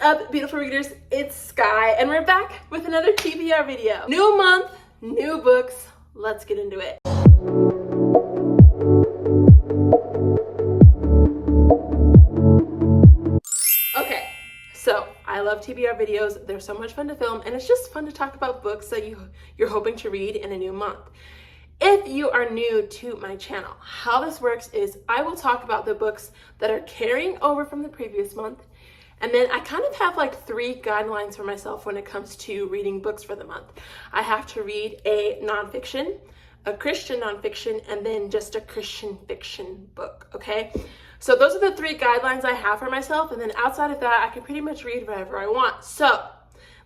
up, beautiful readers? It's Sky, and we're back with another TBR video. New month, new books. Let's get into it. Okay, so I love TBR videos. They're so much fun to film, and it's just fun to talk about books that you're hoping to read in a new month. If you are new to my channel, how this works is I will talk about the books that are carrying over from the previous month, and then I kind of have like 3 guidelines for myself when it comes to reading books for the month. I have to read a nonfiction, a Christian nonfiction, and then just a Christian fiction book, okay? So those are the 3 guidelines I have for myself, and then outside of that, I can pretty much read whatever I want. So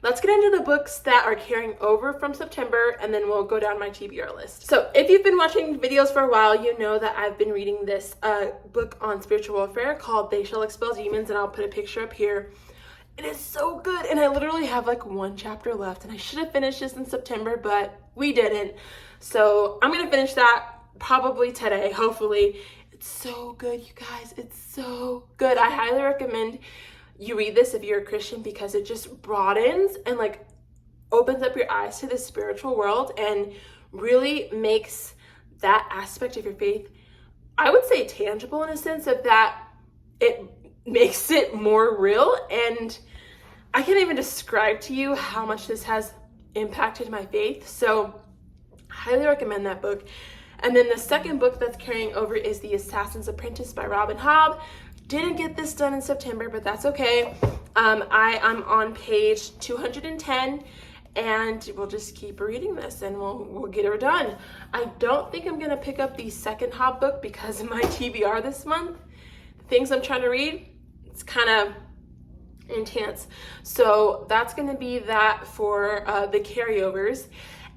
let's get into the books that are carrying over from September, and then we'll go down my TBR list. So if you've been watching videos for a while, you know that I've been reading this book on spiritual warfare called They Shall Expel Demons, and I'll put a picture up here. It is so good, and I literally have like 1 chapter left, and I should have finished this in September, but we didn't. So I'm gonna finish that probably today, hopefully. It's so good, you guys. It's so good. I highly recommend you read this if you're a Christian, because it just broadens and like opens up your eyes to the spiritual world and really makes that aspect of your faith, I would say, tangible, in a sense of that it makes it more real. And I can't even describe to you how much this has impacted my faith. So I highly recommend that book. And then the second book that's carrying over is The Assassin's Apprentice by Rob and Hobb. Didn't get this done in September, but that's okay. I am on page 210, and we'll just keep reading this and we'll get her done. I don't think I'm gonna pick up the second Hobb book because of my TBR this month. The things I'm trying to read, it's kind of intense. So that's gonna be that for the carryovers.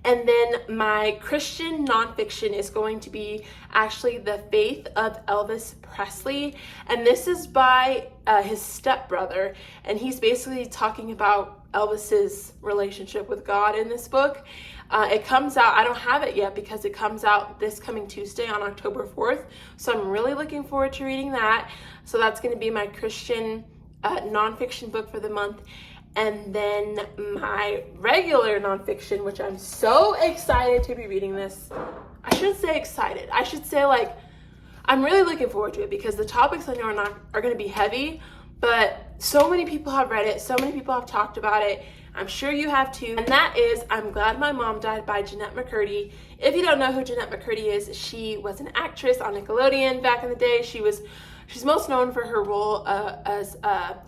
And then my Christian nonfiction is going to be actually The Faith of Elvis Presley. And this is by his stepbrother. And he's basically talking about Elvis's relationship with God in this book. It comes out, I don't have it yet because it comes out this coming Tuesday on October 4th. So I'm really looking forward to reading that. So that's going to be my Christian nonfiction book for the month. And then my regular nonfiction, which I'm so excited to be reading this. I shouldn't say excited. I should say like, I'm really looking forward to it because the topics I know are going to be heavy, but so many people have read it. So many people have talked about it. I'm sure you have too. And that is I'm Glad My Mom Died by Jeanette McCurdy. If you don't know who Jeanette McCurdy is, she was an actress on Nickelodeon back in the day. She's most known for her role as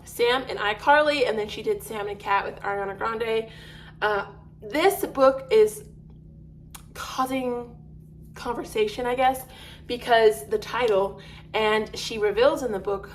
Sam in iCarly, and then she did Sam and Cat with Ariana Grande. This book is causing conversation, I guess, because the title, and she reveals in the book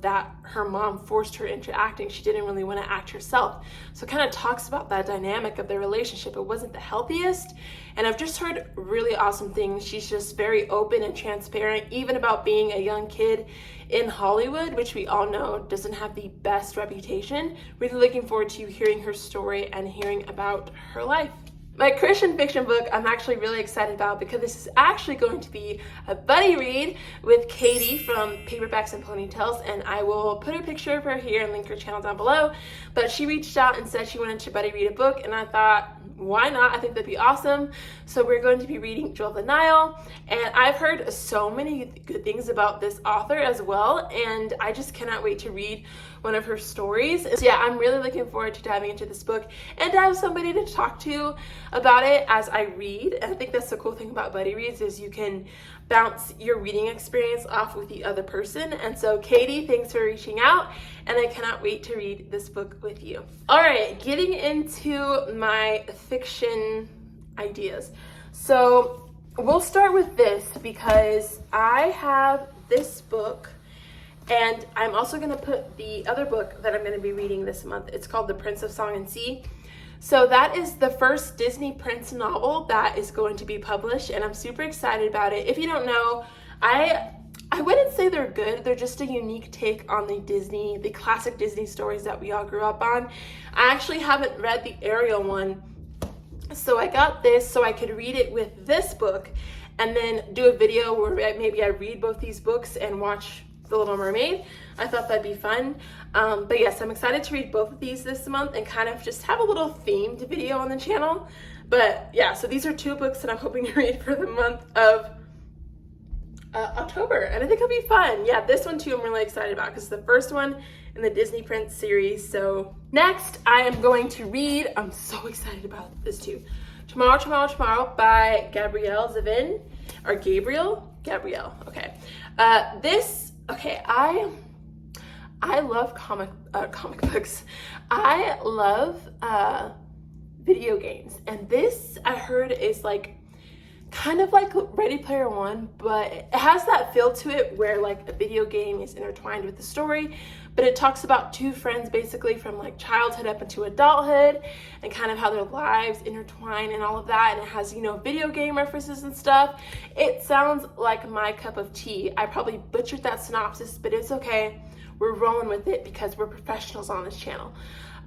that her mom forced her into acting. She didn't really want to act herself. So it kind of talks about that dynamic of their relationship. It wasn't the healthiest, and I've just heard really awesome things. She's just very open and transparent, even about being a young kid in Hollywood, which we all know doesn't have the best reputation. Really looking forward to hearing her story and hearing about her life. My Christian fiction book I'm actually really excited about because this is actually going to be a buddy read with Katie from Paperbacks and Ponytails, and I will put a picture of her here and link her channel down below. But she reached out and said she wanted to buddy read a book, and I thought, why not? I think that'd be awesome. So we're going to be reading Jewel of the Nile, and I've heard so many good things about this author as well, and I just cannot wait to read one of her stories. So yeah, I'm really looking forward to diving into this book and to have somebody to talk to about it as I read. And I think that's the cool thing about buddy reads is you can bounce your reading experience off with the other person. And so Katie, thanks for reaching out, and I cannot wait to read this book with you. All right, getting into my fiction ideas. So we'll start with this because I have this book, and I'm also going to put the other book that I'm going to be reading this month. It's called The Prince of Song and Sea. So that is the first Disney Prince novel that is going to be published, and I'm super excited about it. If you don't know, I wouldn't say they're good. They're just a unique take on the classic Disney stories that we all grew up on. I actually haven't read the Ariel one, so I got this so I could read it with this book and then do a video where maybe I read both these books and watch The Little Mermaid. I thought that'd be fun. But yes, I'm excited to read both of these this month and kind of just have a little themed video on the channel. But yeah, so these are 2 books that I'm hoping to read for the month of October, and I think it'll be fun. Yeah, this one too I'm really excited about because it's the first one in the Disney Prince series. So next I am going to read, I'm so excited about this too, Tomorrow by Gabrielle Zevin, or Gabrielle, okay. I love comic books. I love video games, and this I heard is like kind of like Ready Player One, but it has that feel to it where like a video game is intertwined with the story, but it talks about 2 friends basically from like childhood up into adulthood and kind of how their lives intertwine and all of that, and it has, you know, video game references and stuff. It sounds like my cup of tea. I probably butchered that synopsis, but it's okay. We're rolling with it because we're professionals on this channel.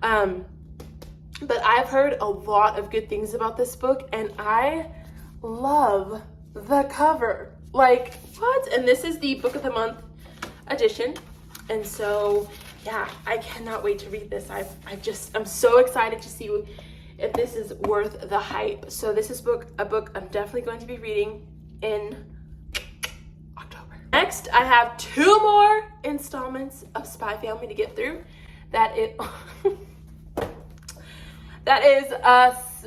But I've heard a lot of good things about this book, and I love the cover. Like, what? And this is the Book of the Month edition, and so yeah, I cannot wait to read this. I'm so excited to see if this is worth the hype. So this is a book I'm definitely going to be reading in October. Next, I have 2 more installments of Spy Family to get through. That is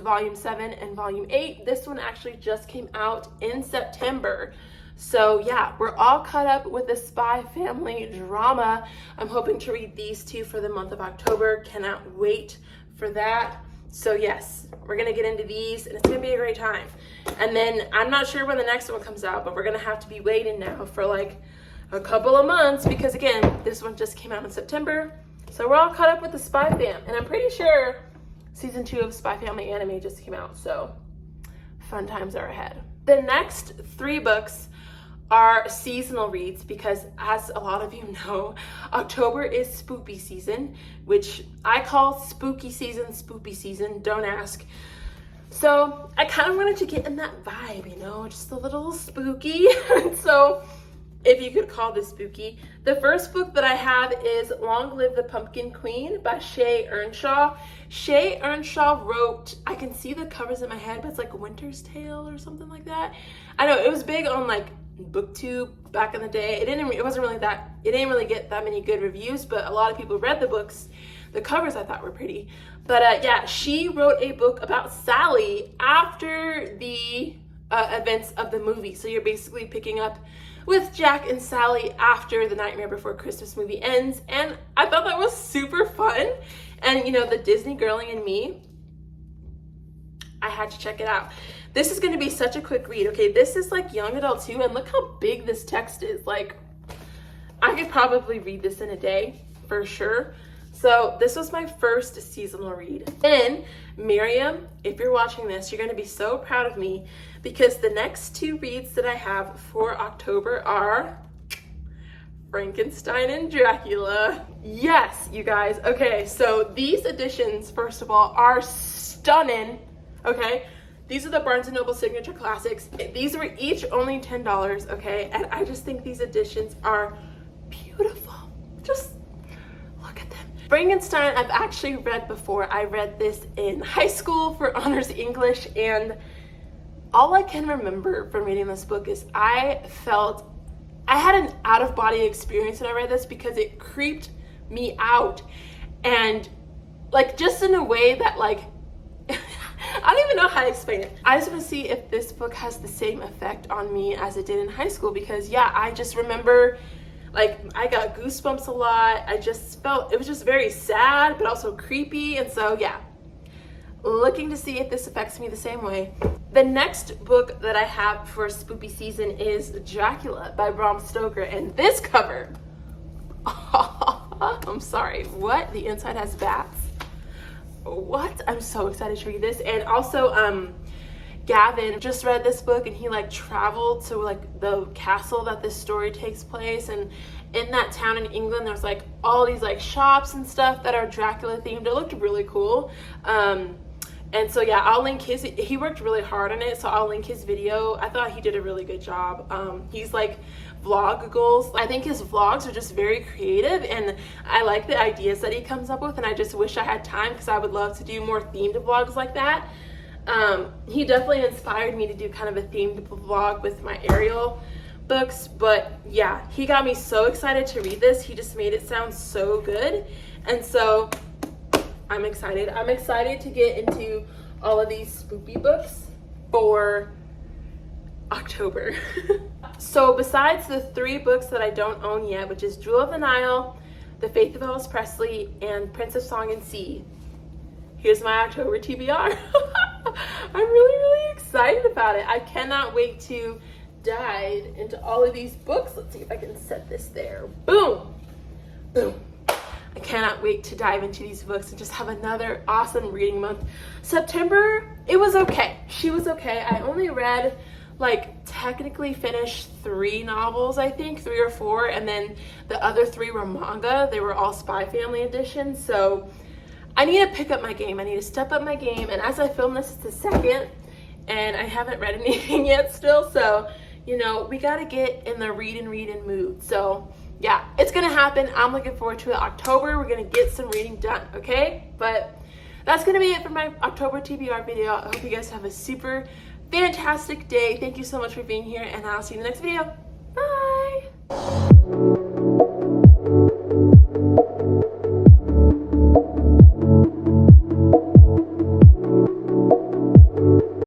Volume 7 and Volume 8. This one actually just came out in September. So yeah, we're all caught up with the Spy Family drama. I'm hoping to read these 2 for the month of October. Cannot wait for that. So yes, we're gonna get into these, and it's gonna be a great time. And then I'm not sure when the next one comes out, but we're gonna have to be waiting now for like a couple of months because again, this one just came out in September. So we're all caught up with the Spy Fam, and I'm pretty sure Season 2 of Spy Family anime just came out, so fun times are ahead. The next 3 books are seasonal reads because, as a lot of you know, October is spoopy season, which I call spooky season, spoopy season, don't ask. So I kind of wanted to get in that vibe, you know, just a little spooky. So if you could call this spooky. The first book that I have is Long Live the Pumpkin Queen by Shea Earnshaw. Shea Earnshaw wrote, I can see the covers in my head, but it's like Winter's Tale or something like that. I know it was big on like BookTube back in the day. It didn't really get that many good reviews, but a lot of people read the books. The covers I thought were pretty. But yeah, she wrote a book about Sally after the events of the movie. So you're basically picking up with Jack and Sally after the Nightmare Before Christmas movie ends, and I thought that was super fun. And you know, the Disney girly in me, I had to check it out. This is going to be such a quick read. Okay, this is like young adult too, and look how big this text is. Like, I could probably read this in a day for sure. So this was my first seasonal read. Then Miriam, if you're watching this, you're going to be so proud of me because the next 2 reads that I have for October are Frankenstein and Dracula. Yes, you guys. Okay, so these editions, first of all, are stunning. Okay, these are the Barnes & Noble Signature Classics. These were each only $10, okay? And I just think these editions are beautiful. Just look at them. Frankenstein, I've actually read before. I read this in high school for honors English, and all I can remember from reading this book is I had an out-of-body experience when I read this because it creeped me out, and like just in a way that like I don't even know how to explain it. I just want to see if this book has the same effect on me as it did in high school, because yeah, I just remember like I got goosebumps a lot. I just felt it was just very sad but also creepy, and so yeah, looking to see if this affects me the same way. The next book that I have for spoopy season is Dracula by Bram Stoker, and this cover, I'm sorry, what? The inside has bats? What? I'm so excited to read this. And also Gavin just read this book, and he like traveled to like the castle that this story takes place, and in that town in England there's like all these like shops and stuff that are Dracula themed. It looked really cool. And so yeah, I'll link he worked really hard on it, so I'll link his video. I thought he did a really good job. He's like vlog goals. I think his vlogs are just very creative, and I like the ideas that he comes up with, and I just wish I had time because I would love to do more themed vlogs like that. He definitely inspired me to do kind of a themed vlog with my Ariel books, but yeah, he got me so excited to read this. He just made it sound so good, and so I'm excited. I'm excited to get into all of these spoopy books for October. So besides the 3 books that I don't own yet, which is Jewel of the Nile, The Faith of Elvis Presley, and Prince of Song and Sea, here's my October TBR. I'm really excited about it. I cannot wait to dive into all of these books. Let's see if I can set this there. Boom! Boom. I cannot wait to dive into these books and just have another awesome reading month. September, it was okay. She was okay. I only read, like, technically finished 3 novels, I think, 3 or 4, and then the other 3 were manga. They were all Spy Family editions, so I need to pick up my game. I need to step up my game, and as I film this, it's the 2nd, and I haven't read anything yet still, so, you know, we gotta get in the read and mood. So yeah, it's gonna happen. I'm looking forward to it. October, we're gonna get some reading done, okay? But that's gonna be it for my October TBR video. I hope you guys have a super fantastic day. Thank you so much for being here, and I'll see you in the next video. Bye!